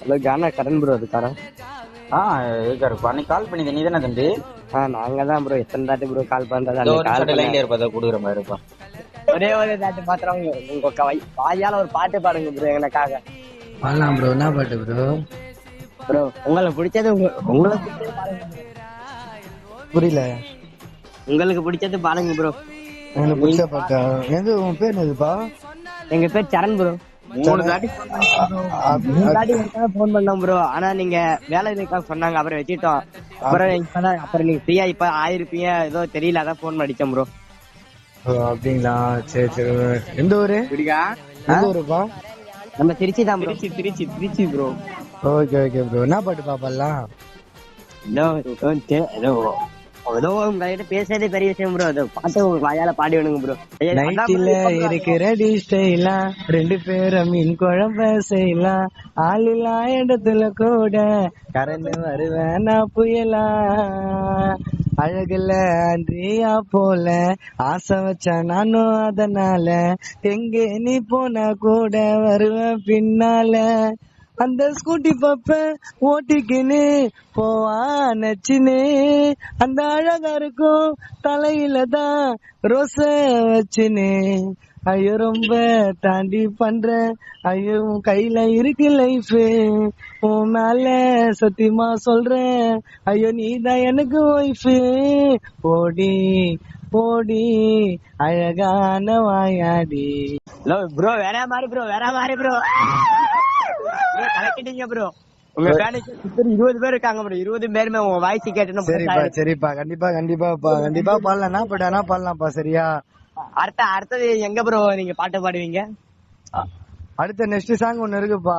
Hello கானா Karan bro இருக்காரா? இருக்காருப்பா. நீ கால் பண்ணித நீ தானே தம்பி? நாங்க தான் ப்ரோ. எத்தனை தாட்டி ப்ரோ கால் பண்றது? லைன்ல இருப்பா, கொடுக்குற மாதிரி இருப்பா. ஒரே ஒரு தாட்டி பாத்திரம் உங்க வாயால ஒரு பாட்டு பாடுங்க ப்ரோ எனக்காக. பாடலாம் ப்ரோ. என்ன பாட்டு ப்ரோ? ப்ரோ உங்களுக்கு பிடிச்சது உங்களுக்கு பிடிச்சது பாடுங்க ப்ரோ. புரியல. உங்களுக்கு பிடிச்சது பாடுங்க ப்ரோ. எனக்கு பிடிச்ச பாட்டா? எங்க உன் பேர் என்னதுப்பா? எங்க பேர் சரண் ப்ரோ. 3 தாட்டி போன் பண்ணோம் ப்ரோ. ஆனா நீங்க வேலை இருக்கா சொன்னாங்க, அப்புறம் வச்சுட்டோம். அப்புறம் நீங்க ஃப்ரீயா இப்ப ஆயிருப்பீங்க ஏதோ தெரியல, அதான் போன் அடிச்சோம் ப்ரோ. அப்படிங்களா? சரி சரி. எந்த ஊரு? எந்த ஊருப்பா? நம்ம திருச்சி தான் bro. Tiruchi bro. Okay okay bro. என்ன பாட்டு பாப்பலாம்? ஏதோ உங்ககிட்ட பேசுறதே பெரிய விஷயம் ப்ரோ. அது பாட்டு உங்க வாயால பாடி விடுங்க ப்ரோ. நைட்டில இருக்கிற டிஸ்டைலா 2 பேரும் மீன் குழம்ப செய்யலாம். ஆளில்லா இடத்துல கூட கரண்ட் வருவேன் நான் புயலா. அழகுல அன்றியா போல ஆசை வச்சா நானும் அதனால எங்கே நீ போனா கூட வருவேன் பின்னால. அந்த ஸ்கூட்டி பப்ப ஓட்டிக்கின்னு போவா நச்சினு. அந்த அழகா இருக்கும் தலையில தான் ரோச வச்சுன்னு. ஐயோ ரொம்ப தாண்டி பண்ற. ஐயோ உன் கையில இருக்கு லைஃப். உன் மேல சத்தியமா சொல்றேன். ஐயோ நீதான் எனக்கு ஒய்ஃப். போடி போடி அழகான வாயாடி. ப்ரோ வேற மாதிரி ப்ரோ கலக்கிட்டீங்க ப்ரோ. உங்க வேலைக்கு 20 பேர் இருக்காங்க ப்ரோ. 20 பேருமே உங்க வாய்ஸ் கேட்டு. சரிப்பா சரிப்பா. கண்டிப்பா பாடலாம். பாடலாம்ப்பா. சரியா? அடுத்தது எங்க ப்ரோ நீங்க பாட்டு பாடுவீங்க? அடுத்த நெக்ஸ்ட் சாங் ஒண்ணு இருக்குப்பா.